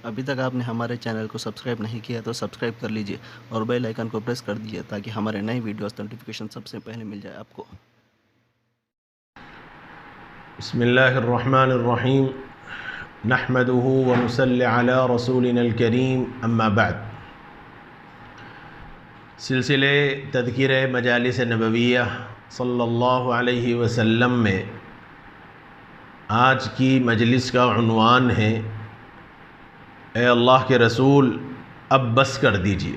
ابھی تک آپ نے ہمارے چینل کو سبسکرائب نہیں کیا تو سبسکرائب کر لیجئے اور بیل آئیکن کو پریس کر دیجئے تاکہ ہمارے نئے ویڈیوز نوٹیفیکیشن سب سے پہلے مل جائے آپ کو۔ بسم اللہ الرحمن الرحیم نحمده ونصلی علی رسولنا الکریم اما بعد۔ سلسلے تذکرہ مجالس نبویہ صلی اللہ علیہ وسلم میں آج کی مجلس کا عنوان ہے اے اللہ کے رسول اب بس کر دیجئے۔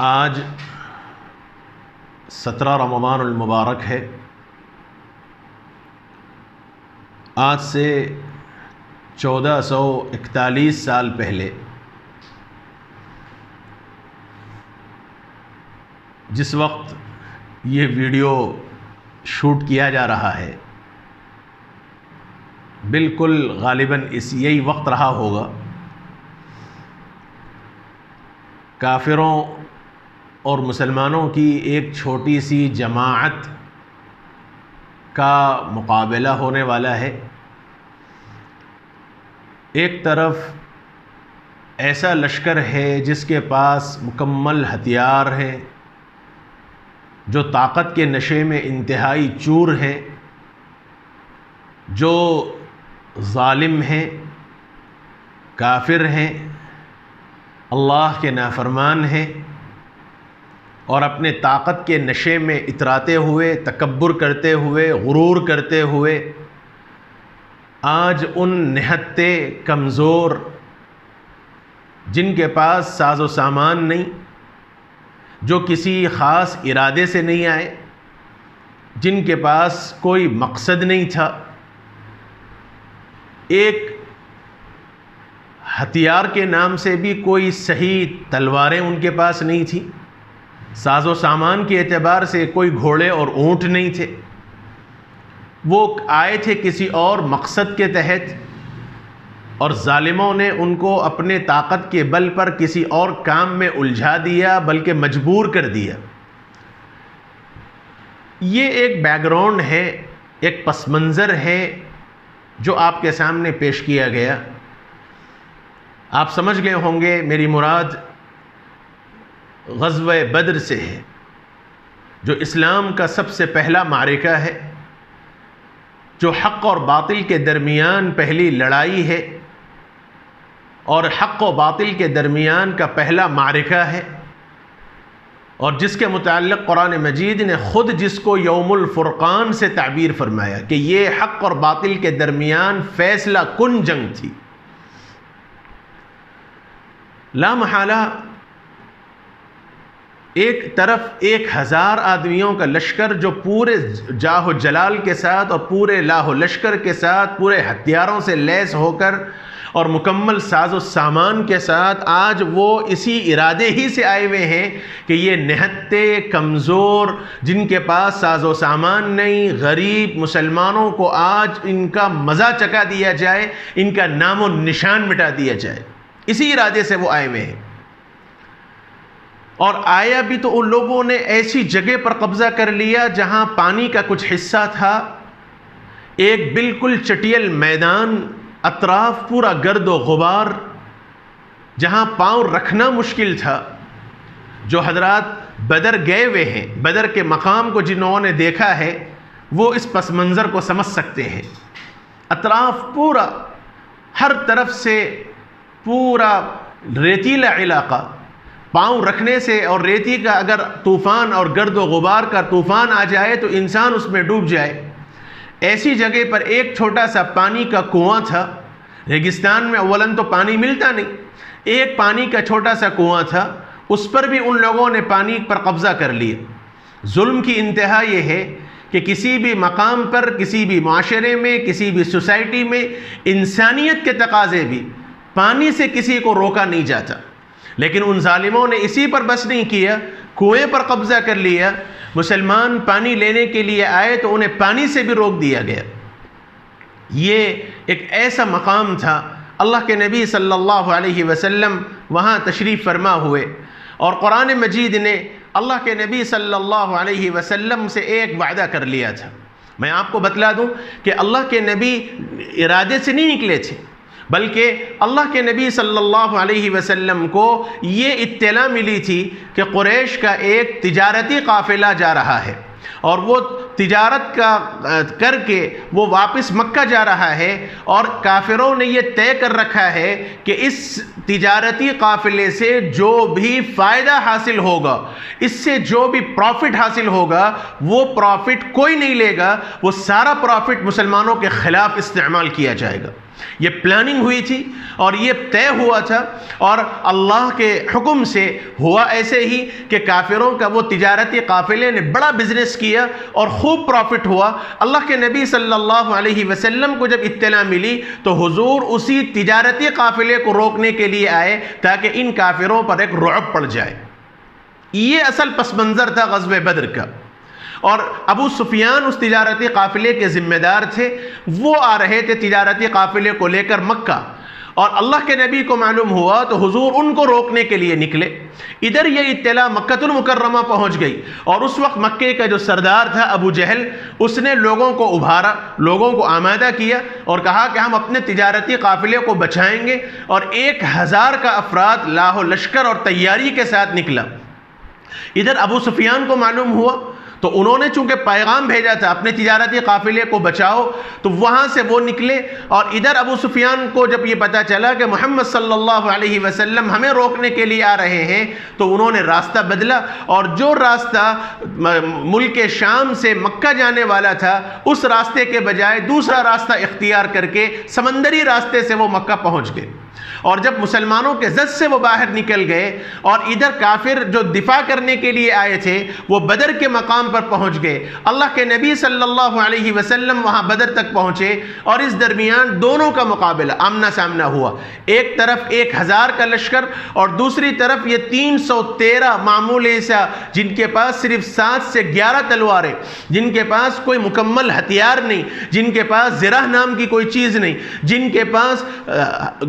آج 17 رمضان المبارک ہے۔ آج سے 1441 سال پہلے جس وقت یہ ویڈیو شوٹ کیا جا رہا ہے بالکل غالباً یہی وقت رہا ہوگا کافروں اور مسلمانوں کی ایک چھوٹی سی جماعت کا مقابلہ ہونے والا ہے۔ ایک طرف ایسا لشکر ہے جس کے پاس مکمل ہتھیار ہیں، جو طاقت کے نشے میں انتہائی چور ہیں، جو ظالم ہیں، کافر ہیں، اللہ کے نافرمان ہیں، اور اپنے طاقت کے نشے میں اتراتے ہوئے، تکبر کرتے ہوئے، غرور کرتے ہوئے آج ان نہتے کمزور جن کے پاس ساز و سامان نہیں، جو کسی خاص ارادے سے نہیں آئے، جن کے پاس کوئی مقصد نہیں تھا، ایک ہتھیار کے نام سے بھی کوئی صحیح تلواریں ان کے پاس نہیں تھی، ساز و سامان کے اعتبار سے کوئی گھوڑے اور اونٹ نہیں تھے، وہ آئے تھے کسی اور مقصد کے تحت، اور ظالموں نے ان کو اپنے طاقت کے بل پر کسی اور کام میں الجھا دیا، بلکہ مجبور کر دیا۔ یہ ایک بیک گراؤنڈ ہے، ایک پس منظر ہے جو آپ کے سامنے پیش کیا گیا۔ آپ سمجھ گئے ہوں گے میری مراد غزوہ بدر سے ہے، جو اسلام کا سب سے پہلا معرکہ ہے، جو حق اور باطل کے درمیان پہلی لڑائی ہے، اور حق و باطل کے درمیان کا پہلا معرکہ ہے، اور جس کے متعلق قرآن مجید نے خود جس کو یوم الفرقان سے تعبیر فرمایا کہ یہ حق اور باطل کے درمیان فیصلہ کن جنگ تھی۔ لا محالہ ایک طرف 1000 آدمیوں کا لشکر جو پورے جاہ و جلال کے ساتھ اور پورے لاہ و لشکر کے ساتھ پورے ہتھیاروں سے لیس ہو کر اور مکمل ساز و سامان کے ساتھ آج وہ اسی ارادے ہی سے آئے ہوئے ہیں کہ یہ نہتے کمزور جن کے پاس ساز و سامان نہیں، غریب مسلمانوں کو آج ان کا مزہ چکا دیا جائے، ان کا نام و نشان مٹا دیا جائے، اسی ارادے سے وہ آئے ہوئے ہیں۔ اور آیا بھی تو ان لوگوں نے ایسی جگہ پر قبضہ کر لیا جہاں پانی کا کچھ حصہ تھا، ایک بالکل چٹیل میدان، اطراف پورا گرد و غبار، جہاں پاؤں رکھنا مشکل تھا۔ جو حضرات بدر گئے ہوئے ہیں، بدر کے مقام کو جنہوں نے دیکھا ہے، وہ اس پس منظر کو سمجھ سکتے ہیں۔ اطراف پورا ہر طرف سے پورا ریتیلا علاقہ، پاؤں رکھنے سے، اور ریتی کا اگر طوفان اور گرد و غبار کا طوفان آ جائے تو انسان اس میں ڈوب جائے، ایسی جگہ پر ایک چھوٹا سا پانی کا کنواں تھا۔ ریگستان میں اولاً تو پانی ملتا نہیں، ایک پانی کا چھوٹا سا کنواں تھا، اس پر بھی ان لوگوں نے پانی پر قبضہ کر لیا۔ ظلم کی انتہا یہ ہے کہ کسی بھی مقام پر، کسی بھی معاشرے میں، کسی بھی سوسائٹی میں انسانیت کے تقاضے بھی پانی سے کسی کو روکا نہیں جاتا، لیکن ان ظالموں نے اسی پر بس نہیں کیا، کنویں پر قبضہ کر لیا۔ مسلمان پانی لینے کے لیے آئے تو انہیں پانی سے بھی روک دیا گیا۔ یہ ایک ایسا مقام تھا، اللہ کے نبی صلی اللہ علیہ وسلم وہاں تشریف فرما ہوئے، اور قرآن مجید نے اللہ کے نبی صلی اللہ علیہ وسلم سے ایک وعدہ کر لیا تھا۔ میں آپ کو بتلا دوں کہ اللہ کے نبی ارادے سے نہیں نکلے تھے، بلکہ اللہ کے نبی صلی اللہ علیہ وسلم کو یہ اطلاع ملی تھی کہ قریش کا ایک تجارتی قافلہ جا رہا ہے، اور وہ تجارت کا کر کے وہ واپس مکہ جا رہا ہے، اور کافروں نے یہ طے کر رکھا ہے کہ اس تجارتی قافلے سے جو بھی فائدہ حاصل ہوگا، اس سے جو بھی پروفٹ حاصل ہوگا، وہ پروفٹ کوئی نہیں لے گا، وہ سارا پروفٹ مسلمانوں کے خلاف استعمال کیا جائے گا۔ یہ پلاننگ ہوئی تھی اور یہ طے ہوا تھا، اور اللہ کے حکم سے ہوا ایسے ہی کہ کافروں کا وہ تجارتی قافلے نے بڑا بزنس کیا اور خوب پروفٹ ہوا۔ اللہ کے نبی صلی اللہ علیہ وسلم کو جب اطلاع ملی تو حضور اسی تجارتی قافلے کو روکنے کے لیے آئے تاکہ ان کافروں پر ایک رعب پڑ جائے۔ یہ اصل پس منظر تھا غزوہ بدر کا، اور ابو سفیان اس تجارتی قافلے کے ذمہ دار تھے، وہ آ رہے تھے تجارتی قافلے کو لے کر مکہ، اور اللہ کے نبی کو معلوم ہوا تو حضور ان کو روکنے کے لیے نکلے۔ ادھر یہ اطلاع مکہ المکرمہ پہنچ گئی، اور اس وقت مکے کا جو سردار تھا ابو جہل، اس نے لوگوں کو ابھارا، لوگوں کو آمادہ کیا اور کہا کہ ہم اپنے تجارتی قافلے کو بچائیں گے، اور 1000 کا افراد لاہ و لشکر اور تیاری کے ساتھ نکلا۔ ادھر ابو سفیان کو معلوم ہوا تو انہوں نے چونکہ پیغام بھیجا تھا اپنے تجارتی قافلے کو بچاؤ، تو وہاں سے وہ نکلے، اور ادھر ابو سفیان کو جب یہ پتا چلا کہ محمد صلی اللہ علیہ وسلم ہمیں روکنے کے لیے آ رہے ہیں، تو انہوں نے راستہ بدلا، اور جو راستہ ملک شام سے مکہ جانے والا تھا اس راستے کے بجائے دوسرا راستہ اختیار کر کے سمندری راستے سے وہ مکہ پہنچ گئے۔ اور جب مسلمانوں کے زد سے وہ باہر نکل گئے، اور ادھر کافر جو دفاع کرنے کے لیے آئے تھے وہ بدر کے مقام پر پہنچ گئے، اللہ کے نبی صلی اللہ علیہ وسلم وہاں بدر تک پہنچے، اور اس درمیان دونوں کا مقابلہ آمنا سامنا ہوا۔ ایک طرف 1000 کا لشکر، اور دوسری طرف یہ 313 معمول ایسا جن کے پاس صرف 7 سے 11 تلواریں، جن کے پاس کوئی مکمل ہتھیار نہیں، جن کے پاس زرہ نام کی کوئی چیز نہیں، جن کے پاس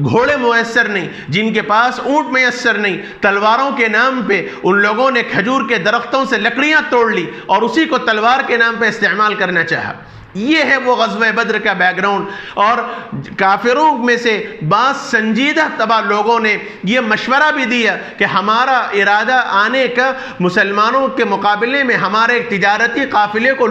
گھوڑے میسر نہیں، جن کے پاس اونٹ میسر نہیں۔ تلواروں کے نام پہ ان لوگوں نے کھجور کے درختوں سے لکڑیاں توڑ لی اور اسی کو تلوار کے نام پہ استعمال کرنا چاہا۔ یہ ہے وہ غزوہ بدر کا بیک گراؤنڈ، اور کافروں میں سے بعض سنجیدہ طبع لوگوں نے یہ مشورہ بھی دیا کہ ہمارا ارادہ آنے کا مسلمانوں کے مقابلے میں ہمارے تجارتی قافلے کو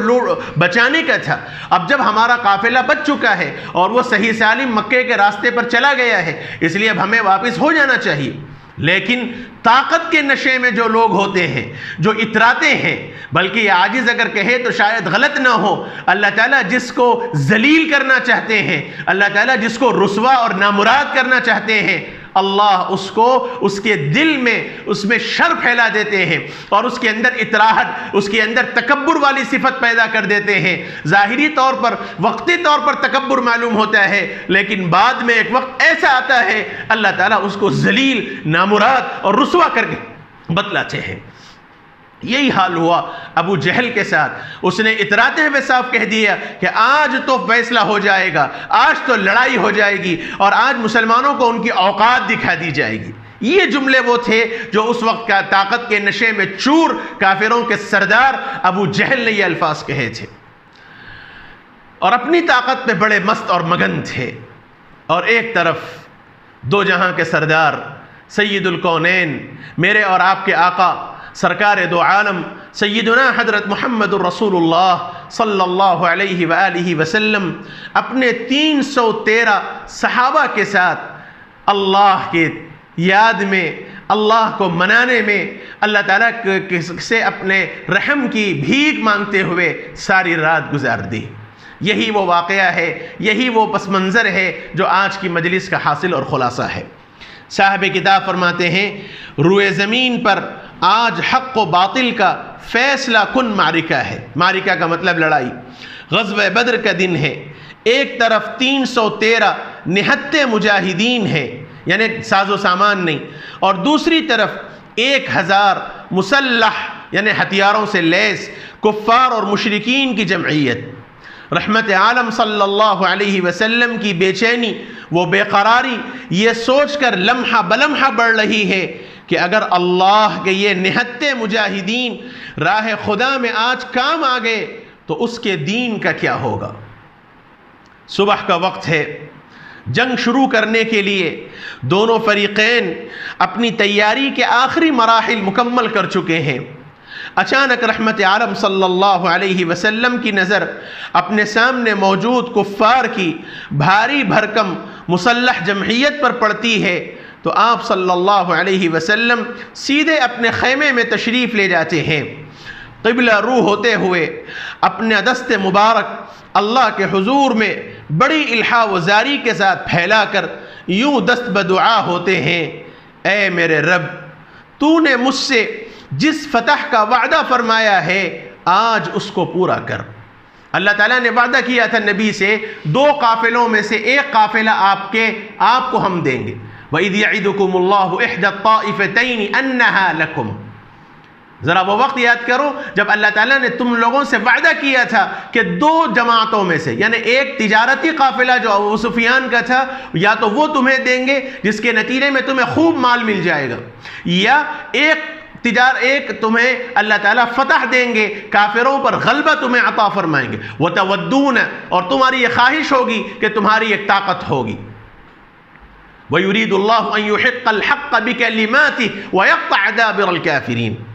بچانے کا تھا۔ اب جب ہمارا قافلہ بچ چکا ہے اور وہ صحیح سالم مکے کے راستے پر چلا گیا ہے، اس لیے اب ہمیں واپس ہو جانا چاہیے۔ لیکن طاقت کے نشے میں جو لوگ ہوتے ہیں، جو اتراتے ہیں، بلکہ یہ عاجز اگر کہے تو شاید غلط نہ ہو، اللہ تعالیٰ جس کو ذلیل کرنا چاہتے ہیں، اللہ تعالیٰ جس کو رسوا اور نامراد کرنا چاہتے ہیں، اللہ اس کو اس کے دل میں اس میں شر پھیلا دیتے ہیں، اور اس کے اندر اطراحت، اس کے اندر تکبر والی صفت پیدا کر دیتے ہیں۔ ظاہری طور پر وقتی طور پر تکبر معلوم ہوتا ہے، لیکن بعد میں ایک وقت ایسا آتا ہے اللہ تعالیٰ اس کو ذلیل، نامراد اور رسوا کر کے بتلاتے ہیں۔ یہی حال ہوا ابو جہل کے ساتھ۔ اس نے اتراتے ہوئے صاف کہہ دیا کہ آج تو فیصلہ ہو جائے گا، آج تو لڑائی ہو جائے گی، اور آج مسلمانوں کو ان کی اوقات دکھا دی جائے گی۔ یہ جملے وہ تھے جو اس وقت کا طاقت کے نشے میں چور کافروں کے سردار ابو جہل نے یہ الفاظ کہے تھے، اور اپنی طاقت پہ بڑے مست اور مگن تھے۔ اور ایک طرف دو جہاں کے سردار سید الکونین، میرے اور آپ کے آقا سرکار دو عالم سیدنا حضرت محمد الرسول اللہ صلی اللہ علیہ وآلہ وسلم اپنے 313 صحابہ کے ساتھ اللہ کے یاد میں، اللہ کو منانے میں، اللہ تعالیٰ سے اپنے رحم کی بھیک مانگتے ہوئے ساری رات گزار دی۔ یہی وہ واقعہ ہے، یہی وہ پس منظر ہے جو آج کی مجلس کا حاصل اور خلاصہ ہے۔ صاحب کتاب فرماتے ہیں روئے زمین پر آج حق و باطل کا فیصلہ کن معرکہ ہے۔ معرکہ کا مطلب لڑائی۔ غزوہ بدر کا دن ہے، ایک طرف 313 نہتے مجاہدین ہیں، یعنی ساز و سامان نہیں، اور دوسری طرف 1000 مسلح یعنی ہتھیاروں سے لیس کفار اور مشرکین کی جمعیت۔ رحمت عالم صلی اللہ علیہ وسلم کی بے چینی، وہ بے قراری یہ سوچ کر لمحہ بلمحہ بڑھ رہی ہے کہ اگر اللہ کے یہ نہتے مجاہدین راہ خدا میں آج کام آ گئے تو اس کے دین کا کیا ہوگا؟ صبح کا وقت ہے، جنگ شروع کرنے کے لیے دونوں فریقین اپنی تیاری کے آخری مراحل مکمل کر چکے ہیں۔ اچانک رحمت عالم صلی اللہ علیہ وسلم کی نظر اپنے سامنے موجود کفار کی بھاری بھرکم مسلح جمعیت پر پڑتی ہے تو آپ صلی اللہ علیہ وسلم سیدھے اپنے خیمے میں تشریف لے جاتے ہیں، قبلہ رو ہوتے ہوئے اپنے دست مبارک اللہ کے حضور میں بڑی الحاح و زاری کے ساتھ پھیلا کر یوں دست بدعا ہوتے ہیں، اے میرے رب، تو نے مجھ سے جس فتح کا وعدہ فرمایا ہے آج اس کو پورا کر۔ اللہ تعالیٰ نے وعدہ کیا تھا نبی سے 2 قافلوں میں سے ایک قافلہ آپ کو ہم دیں گے۔ وَإِذْ يَعِدُكُمُ اللَّهُ إِحْدَى الطَّائِفَتَيْنِ أَنَّهَا لَكُمْ۔ ذرا وہ وقت یاد کرو جب اللہ تعالیٰ نے تم لوگوں سے وعدہ کیا تھا کہ 2 جماعتوں میں سے، یعنی ایک تجارتی قافلہ جو ابو سفیان کا تھا یا تو وہ تمہیں دیں گے جس کے نتیجے میں تمہیں خوب مال مل جائے گا، یا ایک تمہیں اللہ تعالیٰ فتح دیں گے، کافروں پر غلبہ تمہیں عطا فرمائیں گے۔ وَتَوَدُّونَ، اور تمہاری یہ خواہش ہوگی کہ تمہاری ایک طاقت ہوگی۔ وَيُرِيدُ اللَّهُ أَن يُحِقَّ الْحَقَّ بِكَلِمَاتِهِ وَيَقْطَعَ دَابِرَ الْكَافِرِينَ،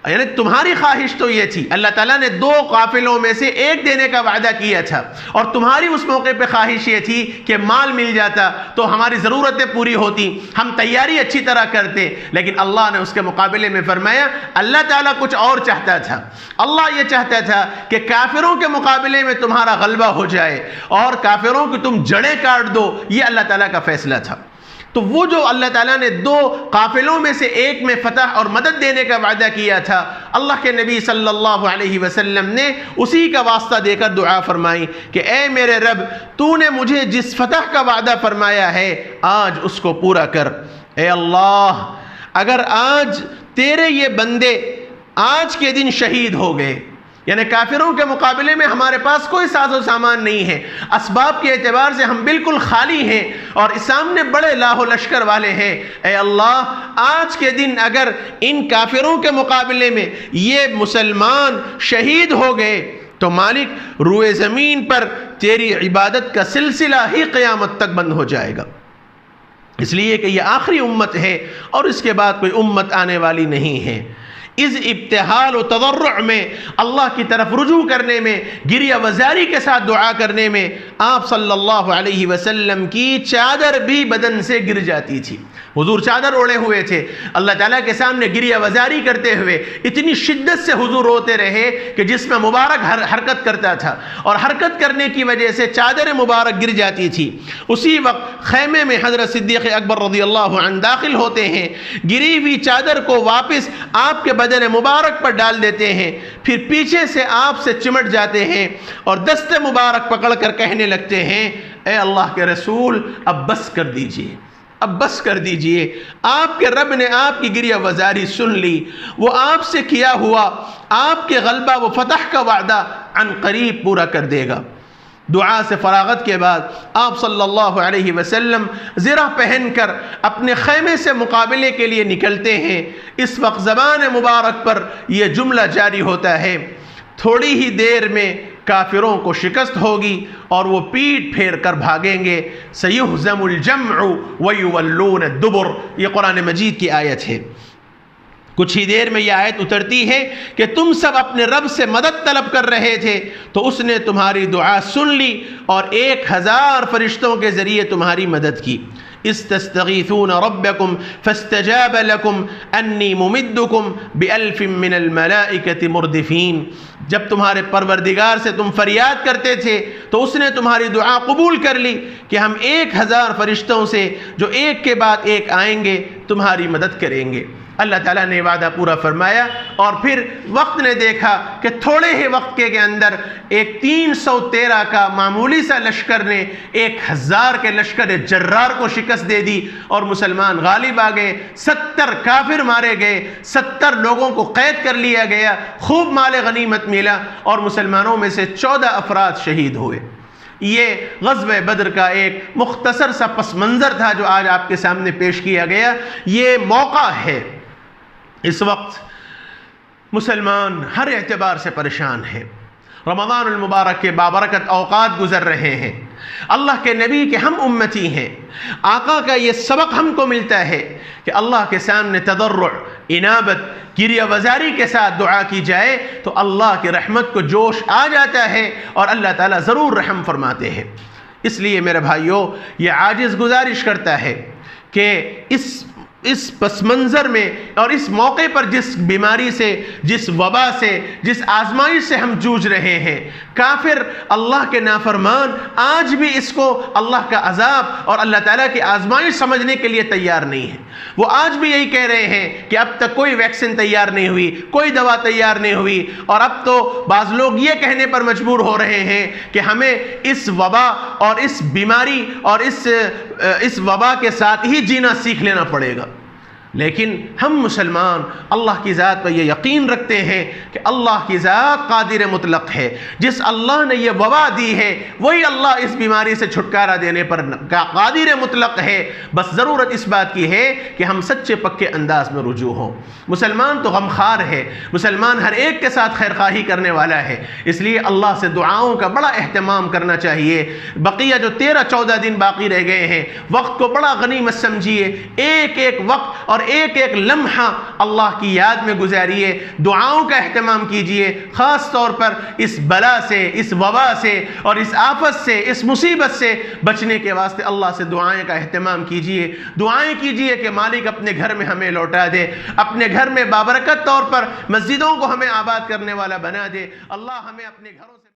یعنی تمہاری خواہش تو یہ تھی، اللہ تعالیٰ نے 2 قافلوں میں سے ایک دینے کا وعدہ کیا تھا، اور تمہاری اس موقع پہ خواہش یہ تھی کہ مال مل جاتا تو ہماری ضرورتیں پوری ہوتی، ہم تیاری اچھی طرح کرتے، لیکن اللہ نے اس کے مقابلے میں فرمایا اللہ تعالیٰ کچھ اور چاہتا تھا۔ اللہ یہ چاہتا تھا کہ کافروں کے مقابلے میں تمہارا غلبہ ہو جائے اور کافروں کی تم جڑیں کاٹ دو، یہ اللہ تعالیٰ کا فیصلہ تھا۔ تو وہ جو اللہ تعالیٰ نے 2 قافلوں میں سے ایک میں فتح اور مدد دینے کا وعدہ کیا تھا، اللہ کے نبی صلی اللہ علیہ وسلم نے اسی کا واسطہ دے کر دعا فرمائی کہ اے میرے رب، تو نے مجھے جس فتح کا وعدہ فرمایا ہے آج اس کو پورا کر۔ اے اللہ، اگر آج تیرے یہ بندے آج کے دن شہید ہو گئے، یعنی کافروں کے مقابلے میں ہمارے پاس کوئی ساز و سامان نہیں ہے، اسباب کے اعتبار سے ہم بالکل خالی ہیں اور اس سامنے بڑے لاہ و لشکر والے ہیں، اے اللہ آج کے دن اگر ان کافروں کے مقابلے میں یہ مسلمان شہید ہو گئے تو مالک روئے زمین پر تیری عبادت کا سلسلہ ہی قیامت تک بند ہو جائے گا، اس لیے کہ یہ آخری امت ہے اور اس کے بعد کوئی امت آنے والی نہیں ہے۔ اس ابتحال و تضرع میں، اللہ کی طرف رجوع کرنے میں، گریہ وزاری کے ساتھ دعا کرنے میں آپ صلی اللہ علیہ وسلم کی چادر بھی بدن سے گر جاتی تھی۔ حضور چادر اوڑے ہوئے تھے، اللہ تعالیٰ کے سامنے گریہ وزاری کرتے ہوئے اتنی شدت سے حضور روتے رہے کہ جسم مبارک حرکت کرتا تھا، اور حرکت کرنے کی وجہ سے چادر مبارک گر جاتی تھی۔ اسی وقت خیمے میں حضرت صدیق اکبر رضی اللہ عنہ داخل ہوتے ہیں، گری ہوئی چادر کو واپس آپ کے بدن مبارک پر ڈال دیتے ہیں، پھر پیچھے سے آپ سے چمٹ جاتے ہیں اور دست مبارک پکڑ کر کہنے لگتے ہیں اے اللہ کے رسول اب بس کر دیجئے، اب بس کر دیجئے، آپ کے رب نے آپ کی گریہ وزاری سن لی، وہ آپ سے کیا ہوا آپ کے غلبہ و فتح کا وعدہ عن قریب پورا کر دے گا۔ دعا سے فراغت کے بعد آپ صلی اللہ علیہ وسلم زرہ پہن کر اپنے خیمے سے مقابلے کے لیے نکلتے ہیں۔ اس وقت زبان مبارک پر یہ جملہ جاری ہوتا ہے، تھوڑی ہی دیر میں کافروں کو شکست ہوگی اور وہ پیٹ پھیر کر بھاگیں گے، سَيُهْزَمُ الْجَمْعُ وَيُوَلُّونَ الدُّبُرَ، یہ قرآن مجید کی آیت ہے۔ کچھ ہی دیر میں یہ آیت اترتی ہے کہ تم سب اپنے رب سے مدد طلب کر رہے تھے تو اس نے تمہاری دعا سن لی اور 1000 فرشتوں کے ذریعے تمہاری مدد کی۔ استستغیثون ربکم فاستجاب لکم انی ممدکم بألف من الملائکۃ مردفین، جب تمہارے پروردگار سے تم فریاد کرتے تھے تو اس نے تمہاری دعا قبول کر لی کہ ہم 1000 فرشتوں سے جو ایک کے بعد ایک آئیں گے تمہاری مدد کریں گے۔ اللہ تعالیٰ نے وعدہ پورا فرمایا اور پھر وقت نے دیکھا کہ تھوڑے ہی وقت کے اندر ایک 313 کا معمولی سا لشکر نے 1000 کے لشکر جرار کو شکست دے دی اور مسلمان غالب آ گئے، 70 کافر مارے گئے، 70 لوگوں کو قید کر لیا گیا، خوب مال غنیمت ملا اور مسلمانوں میں سے 14 افراد شہید ہوئے۔ یہ غزوہ بدر کا ایک مختصر سا پس منظر تھا جو آج آپ کے سامنے پیش کیا گیا۔ یہ موقع ہے، اس وقت مسلمان ہر اعتبار سے پریشان ہے. رمضان المبارک کے بابرکت اوقات گزر رہے ہیں. اللہ کے نبی کے ہم امتی ہیں. آقا کا یہ سبق ہم کو ملتا ہے کہ اللہ کے سامنے تضرع، انابت، گریہ وزاری کے ساتھ دعا کی جائے تو اللہ کی رحمت کو جوش آ جاتا ہے اور اللہ تعالیٰ ضرور رحم فرماتے ہیں. اس لیے میرے بھائیوں، یہ عاجز گزارش کرتا ہے کہ اس پس منظر میں اور اس موقع پر جس بیماری سے، جس وبا سے، جس آزمائش سے ہم جوجھ رہے ہیں، کافر، اللہ کے نافرمان آج بھی اس کو اللہ کا عذاب اور اللہ تعالیٰ کی آزمائش سمجھنے کے لیے تیار نہیں ہے. وہ آج بھی یہی کہہ رہے ہیں کہ اب تک کوئی ویکسین تیار نہیں ہوئی، کوئی دوا تیار نہیں ہوئی، اور اب تو بعض لوگ یہ کہنے پر مجبور ہو رہے ہیں کہ ہمیں اس وبا اور اس بیماری اور اس وبا کے ساتھ ہی جینا سیکھ لینا پڑے گا. لیکن ہم مسلمان اللہ کی ذات پر یہ یقین رکھتے ہیں کہ اللہ کی ذات قادر مطلق ہے. جس اللہ نے یہ وبا دی ہے وہی اللہ اس بیماری سے چھٹکارا دینے پر قادر مطلق ہے. بس ضرورت اس بات کی ہے کہ ہم سچے پکے انداز میں رجوع ہوں. مسلمان تو غمخوار ہے، مسلمان ہر ایک کے ساتھ خیرخواہی کرنے والا ہے. اس لیے اللہ سے دعاؤں کا بڑا اہتمام کرنا چاہیے. بقیہ جو 13-14 دن باقی رہ گئے ہیں، وقت کو بڑا غنیمت سمجھیے. ایک ایک وقت اور ایک ایک لمحہ اللہ کی یاد میں گزاریے، دعاؤں کا اہتمام کیجئے. خاص طور پر اس بلا سے، اس وبا سے اور اس آفت سے، اس مصیبت سے بچنے کے واسطے اللہ سے دعائیں کا اہتمام کیجئے. دعائیں کیجئے کہ مالک اپنے گھر میں ہمیں لوٹا دے، اپنے گھر میں بابرکت طور پر مسجدوں کو ہمیں آباد کرنے والا بنا دے. اللہ ہمیں اپنے گھروں سے